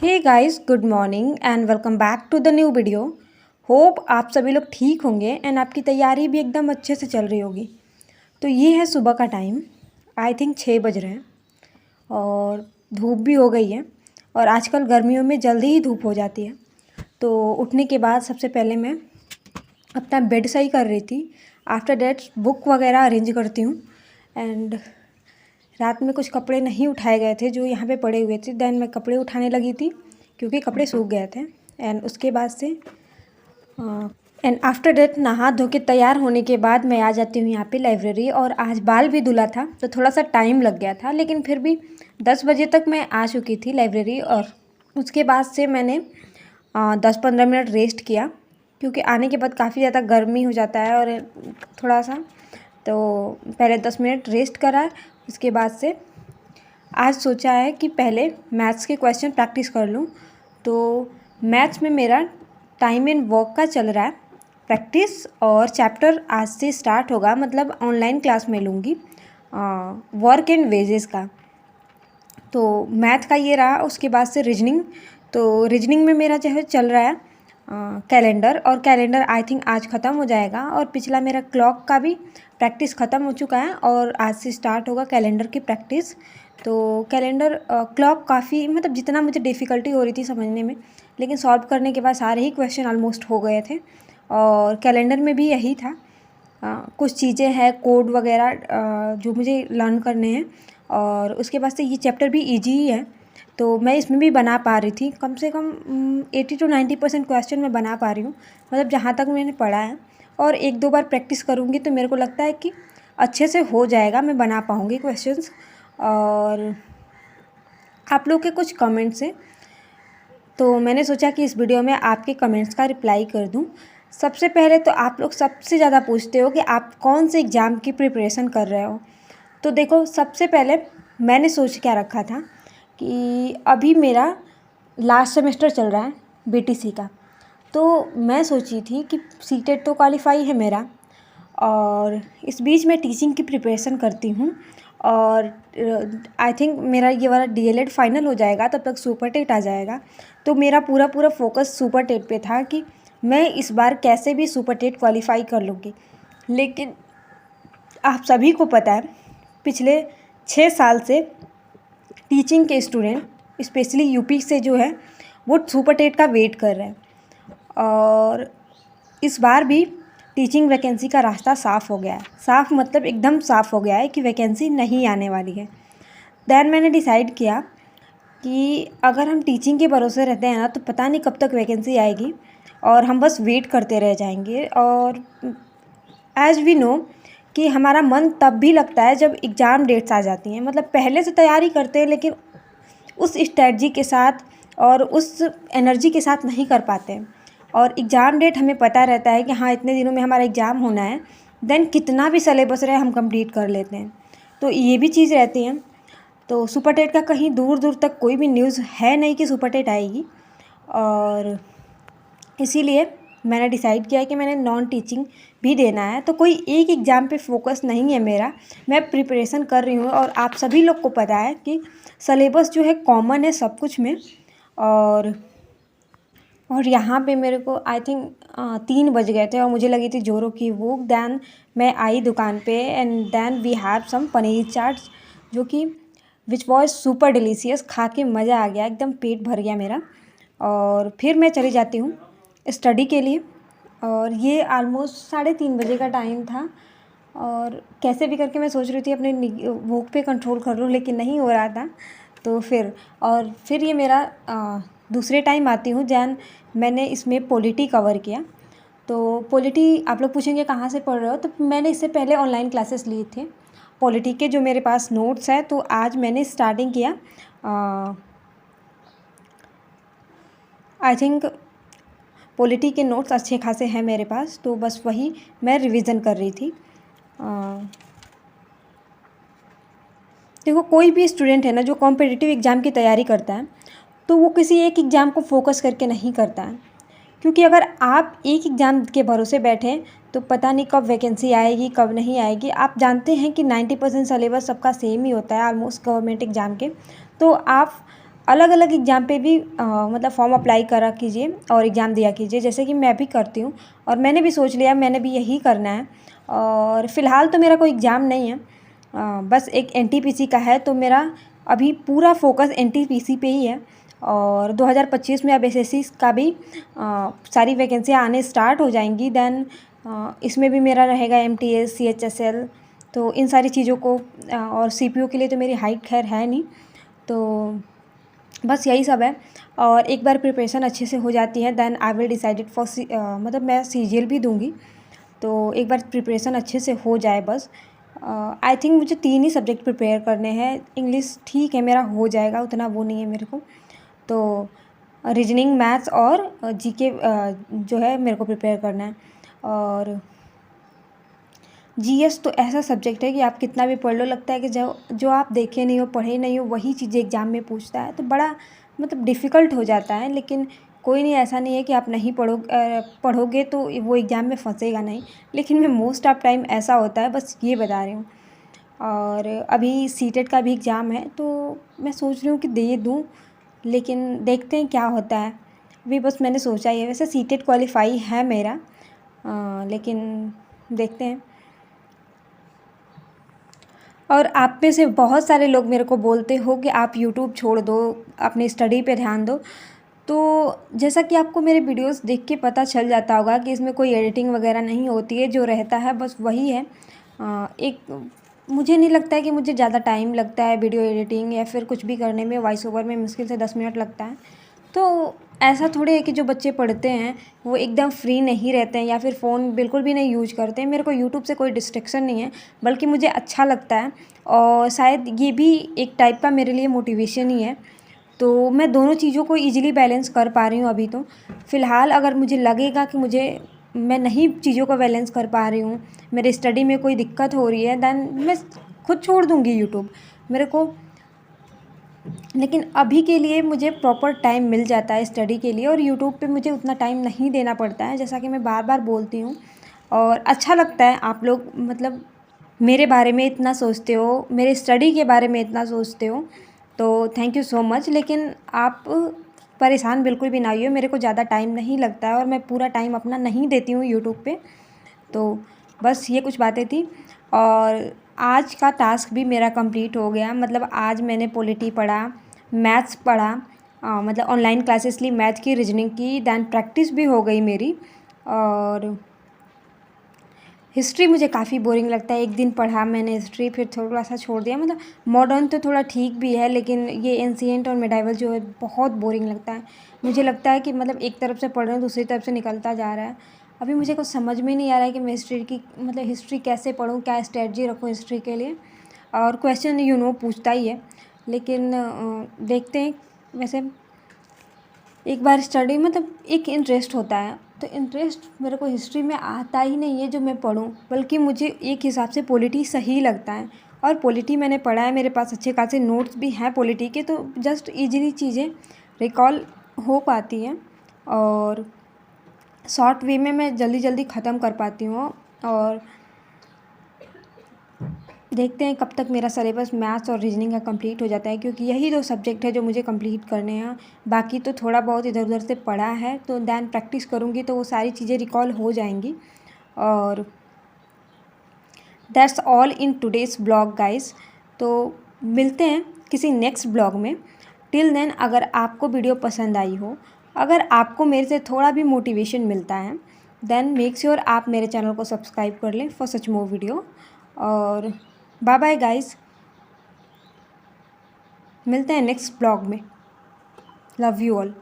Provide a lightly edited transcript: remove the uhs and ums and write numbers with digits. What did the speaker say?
Hey guys, good morning and welcome back to the new video. Hope आप सभी लोग ठीक होंगे एंड आपकी तैयारी भी एकदम अच्छे से चल रही होगी। तो ये है सुबह का टाइम, आई थिंक 6 बज रहे हैं और धूप भी हो गई है। और आजकल गर्मियों में जल्दी ही धूप हो जाती है। तो उठने के बाद सबसे पहले मैं अपना बेड सही कर रही थी। आफ्टर डैट बुक वगैरह अरेंज करती हूँ एंड रात में कुछ कपड़े नहीं उठाए गए थे जो यहाँ पे पड़े हुए थे। देन मैं कपड़े उठाने लगी थी क्योंकि कपड़े सूख गए थे। एंड उसके बाद से एंड आफ्टर डेट नहा धो के तैयार होने के बाद मैं आ जाती हूँ यहाँ पे लाइब्रेरी। और आज बाल भी धुला था तो थोड़ा सा टाइम लग गया था, लेकिन फिर भी 10 बजे तक मैं आ चुकी थी लाइब्रेरी। और उसके बाद से मैंने 10-15 मिनट रेस्ट किया क्योंकि आने के बाद काफ़ी ज़्यादा गर्मी हो जाता है और थोड़ा सा, तो पहले 10 मिनट रेस्ट करा। उसके बाद से आज सोचा है कि पहले मैथ्स के क्वेश्चन प्रैक्टिस कर लूँ। तो मैथ्स में मेरा टाइम एंड वर्क का चल रहा है प्रैक्टिस, और चैप्टर आज से स्टार्ट होगा, मतलब ऑनलाइन क्लास में लूँगी वर्क एंड वेजेस का। तो मैथ का ये रहा। उसके बाद से रीजनिंग, तो रीजनिंग में मेरा जो है चल रहा है कैलेंडर, और कैलेंडर आई थिंक आज ख़त्म हो जाएगा। और पिछला मेरा क्लॉक का भी प्रैक्टिस ख़त्म हो चुका है और आज से स्टार्ट होगा कैलेंडर की प्रैक्टिस। तो कैलेंडर क्लॉक काफ़ी, मतलब जितना मुझे डिफ़िकल्टी हो रही थी समझने में, लेकिन सॉल्व करने के बाद सारे ही क्वेश्चन ऑलमोस्ट हो गए थे। और कैलेंडर में भी यही था, कुछ चीज़ें हैं कोड वगैरह जो मुझे लर्न करने हैं। और उसके बाद से ये चैप्टर भी ईजी ही है, तो मैं इसमें भी बना पा रही थी। कम से कम 80-90% क्वेश्चन मैं बना पा रही हूँ, मतलब जहाँ तक मैंने पढ़ा है। और 1-2 बार प्रैक्टिस करूँगी तो मेरे को लगता है कि अच्छे से हो जाएगा, मैं बना पाऊँगी क्वेश्चंस। और आप लोग के कुछ कमेंट्स हैं, तो मैंने सोचा कि इस वीडियो में आपके कमेंट्स का रिप्लाई कर दूं। सबसे पहले तो आप लोग सबसे ज़्यादा पूछते हो कि आप कौन से एग्ज़ाम की प्रिपरेशन कर रहे हो। तो देखो, सबसे पहले मैंने सोच क्या रखा था कि अभी मेरा लास्ट सेमेस्टर चल रहा है बीटीसी का, तो मैं सोची थी कि सीटेट तो क्वालिफाई है मेरा, और इस बीच मैं टीचिंग की प्रिपरेशन करती हूँ। और आई थिंक मेरा ये वाला डीएलएड फाइनल हो जाएगा, तब तक सुपर टेट आ जाएगा। तो मेरा पूरा फोकस सुपर टेट पे था कि मैं इस बार कैसे भी सुपर टेट क्वालिफाई कर लूँगी। लेकिन आप सभी को पता है, पिछले 6 साल से टीचिंग के स्टूडेंट स्पेशली यूपी से जो है वो सुपर टेट का वेट कर रहे हैं। और इस बार भी टीचिंग वैकेंसी का रास्ता साफ़ हो गया है। साफ़ मतलब एकदम साफ़ हो गया है कि वैकेंसी नहीं आने वाली है। दैन मैंने डिसाइड किया कि अगर हम टीचिंग के भरोसे रहते हैं ना, तो पता नहीं कब तक वैकेंसी आएगी और हम बस वेट करते रह जाएंगे। और एज वी नो कि हमारा मन तब भी लगता है जब एग्ज़ाम डेट्स आ जाती हैं, मतलब पहले से तैयारी करते हैं लेकिन उस स्ट्रेटजी के साथ और उस एनर्जी के साथ नहीं कर पाते हैं। और एग्ज़ाम डेट हमें पता रहता है कि हाँ इतने दिनों में हमारा एग्ज़ाम होना है, देन कितना भी सिलेबस रहे हम कंप्लीट कर लेते हैं। तो ये भी चीज़ रहती है। तो सुपर टेट का कहीं दूर दूर तक कोई भी न्यूज़ है नहीं कि सुपर टेट आएगी, और इसीलिए मैंने डिसाइड किया है कि मैंने नॉन टीचिंग भी देना है। तो कोई एक एग्ज़ाम पे फोकस नहीं है मेरा, मैं प्रिपरेशन कर रही हूँ। और आप सभी लोग को पता है कि सिलेबस जो है कॉमन है सब कुछ में। और यहाँ पे मेरे को आई थिंक 3 बज गए थे और मुझे लगी थी जोरों की भूख। दैन मैं आई दुकान पे and then we have some paneer chaats, जो कि विच वॉज सुपर डिलीशियस। खा के मज़ा आ गया, एकदम पेट भर गया मेरा। और फिर मैं चली जाती हूँ स्टडी के लिए। और ये ऑलमोस्ट 3:30 बजे का टाइम था, और कैसे भी करके मैं सोच रही थी अपने भूख पे कंट्रोल कर लूँ, लेकिन नहीं हो रहा था। तो फिर ये मेरा दूसरे टाइम आती हूँ जैन मैंने इसमें पॉलिटी कवर किया। तो पॉलिटी आप लोग पूछेंगे कहाँ से पढ़ रहे हो, तो मैंने इससे पहले ऑनलाइन क्लासेस लिए थे पॉलिटी के, जो मेरे पास नोट्स है। तो आज मैंने स्टार्टिंग किया, आई थिंक पॉलिटी के नोट्स अच्छे खासे हैं मेरे पास, तो बस वही मैं रिवीजन कर रही थी। देखो, कोई भी स्टूडेंट है ना जो कॉम्पिटिटिव एग्ज़ाम की तैयारी करता है, तो वो किसी एक एग्ज़ाम को फोकस करके नहीं करता है। क्योंकि अगर आप एक एग्ज़ाम के भरोसे बैठें तो पता नहीं कब वैकेंसी आएगी कब नहीं आएगी। आप जानते हैं कि 90% सिलेबस सबका सेम ही होता है ऑलमोस्ट गवर्नमेंट एग्ज़ाम के। तो आप अलग अलग एग्ज़ाम पे भी मतलब फॉर्म अप्लाई करा कीजिए और एग्ज़ाम दिया कीजिए, जैसे कि मैं भी करती हूँ और मैंने भी सोच लिया मैंने भी यही करना है। और फ़िलहाल तो मेरा कोई एग्ज़ाम नहीं है, बस एक एनटीपीसी का है, तो मेरा अभी पूरा फोकस एनटीपीसी पे ही है। और 2025 में अब एसएससी का भी सारी वैकेंसियाँ आने स्टार्ट हो जाएंगी। देन इसमें भी मेरा रहेगा एमटीएस, सीएचएसएल, तो इन सारी चीज़ों को और सीपीयू के लिए तो मेरी हाइट खैर है नहीं, तो बस यही सब है। और एक बार प्रिपरेशन अच्छे से हो जाती है then I will decided for मतलब मैं सीजीएल भी दूंगी, तो एक बार प्रिपरेशन अच्छे से हो जाए बस। आई थिंक मुझे 3 ही सब्जेक्ट प्रिपेयर करने हैं। इंग्लिश ठीक है मेरा हो जाएगा, उतना वो नहीं है मेरे को, तो रीजनिंग, मैथ्स और जीके जो है मेरे को प्रिपेयर करना है। और जीएस तो ऐसा सब्जेक्ट है कि आप कितना भी पढ़ लो, लगता है कि जो आप देखे नहीं हो, पढ़े नहीं हो, वही चीज़ें एग्ज़ाम में पूछता है, तो बड़ा मतलब डिफ़िकल्ट हो जाता है। लेकिन कोई नहीं, ऐसा नहीं है कि आप नहीं पढ़ोगे तो वो एग्ज़ाम में फंसेगा नहीं, लेकिन मैं मोस्ट ऑफ टाइम ऐसा होता है, बस ये बता रही हूँ। और अभी सीटेट का भी एग्ज़ाम है, तो मैं सोच रही हूँ कि दे दूँ, लेकिन देखते हैं क्या होता है। अभी बस मैंने सोचा ही है, वैसे सीटेट क्वालिफाई है मेरा, लेकिन देखते हैं। और आप में से बहुत सारे लोग मेरे को बोलते हो कि आप यूट्यूब छोड़ दो, अपनी स्टडी पे ध्यान दो। तो जैसा कि आपको मेरे वीडियोस देख के पता चल जाता होगा कि इसमें कोई एडिटिंग वगैरह नहीं होती है, जो रहता है बस वही है। एक मुझे नहीं लगता है कि मुझे ज़्यादा टाइम लगता है वीडियो एडिटिंग या फिर कुछ भी करने में। वॉइस ओवर में मुश्किल से 10 मिनट लगता है। तो ऐसा थोड़ी है कि जो बच्चे पढ़ते हैं वो एकदम फ्री नहीं रहते हैं या फिर फ़ोन बिल्कुल भी नहीं यूज करते हैं। मेरे को यूट्यूब से कोई डिस्ट्रैक्शन नहीं है, बल्कि मुझे अच्छा लगता है और शायद ये भी एक टाइप का मेरे लिए मोटिवेशन ही है। तो मैं दोनों चीज़ों को ईज़िली बैलेंस कर पा रही हूँ अभी तो। फ़िलहाल अगर मुझे लगेगा कि मैं नहीं चीज़ों को बैलेंस कर पा रही हूँ, मेरे स्टडी में कोई दिक्कत हो रही है, देन मैं खुद छोड़ दूँगी यूट्यूब मेरे को। लेकिन अभी के लिए मुझे प्रॉपर टाइम मिल जाता है स्टडी के लिए, और यूट्यूब पे मुझे उतना टाइम नहीं देना पड़ता है, जैसा कि मैं बार बार बोलती हूँ। और अच्छा लगता है आप लोग मतलब मेरे बारे में इतना सोचते हो, मेरे स्टडी के बारे में इतना सोचते हो, तो थैंक यू सो मच। लेकिन आप परेशान बिल्कुल भी ना होइए, मेरे को ज़्यादा टाइम नहीं लगता है और मैं पूरा टाइम अपना नहीं देती हूँ यूट्यूब पे। तो बस ये कुछ बातें थी। और आज का टास्क भी मेरा कंप्लीट हो गया। मतलब आज मैंने पॉलिटी पढ़ा, मैथ्स पढ़ा, मतलब ऑनलाइन क्लासेस ली मैथ की, रीजनिंग की, दैन प्रैक्टिस भी हो गई मेरी। और हिस्ट्री मुझे काफ़ी बोरिंग लगता है। एक दिन पढ़ा मैंने हिस्ट्री, फिर थोड़ा सा छोड़ दिया। मतलब मॉडर्न तो थोड़ा ठीक भी है, लेकिन ये एंशिएंट और मिडाइवल जो है बहुत बोरिंग लगता है। मुझे लगता है कि मतलब एक तरफ से पढ़ रहे हैं दूसरी तरफ से निकलता जा रहा है। अभी मुझे कुछ समझ में नहीं आ रहा है कि मैं हिस्ट्री कैसे पढूँ, क्या स्ट्रेटजी रखूँ हिस्ट्री के लिए। और क्वेश्चन पूछता ही है, लेकिन देखते हैं। वैसे एक बार स्टडी मतलब एक इंटरेस्ट होता है, तो इंटरेस्ट मेरे को हिस्ट्री में आता ही नहीं है जो मैं पढूँ, बल्कि मुझे एक हिसाब से पॉलिटी सही लगता है। और पॉलिटी मैंने पढ़ा है, मेरे पास अच्छे खासे नोट्स भी हैं पॉलिटी के, तो जस्ट ईज़िली चीज़ें रिकॉल हो पाती हैं और शॉर्ट वे में मैं जल्दी जल्दी ख़त्म कर पाती हूँ। और देखते हैं कब तक मेरा सिलेबस मैथ्स और रीजनिंग का कंप्लीट हो जाता है, क्योंकि यही 2 सब्जेक्ट है जो मुझे कंप्लीट करने हैं। बाकी तो थोड़ा बहुत इधर उधर से पढ़ा है, तो दैन प्रैक्टिस करूँगी तो वो सारी चीज़ें रिकॉल हो जाएंगी। और that's all in today's blog guys. तो मिलते हैं किसी नेक्स्ट ब्लॉग में। टिल देन अगर आपको वीडियो पसंद आई हो, अगर आपको मेरे से थोड़ा भी मोटिवेशन मिलता है, देन मेक श्योर आप मेरे चैनल को सब्सक्राइब कर लें फॉर सच मोर वीडियो। और बाय बाय गाइस, मिलते हैं नेक्स्ट ब्लॉग में। Love you all.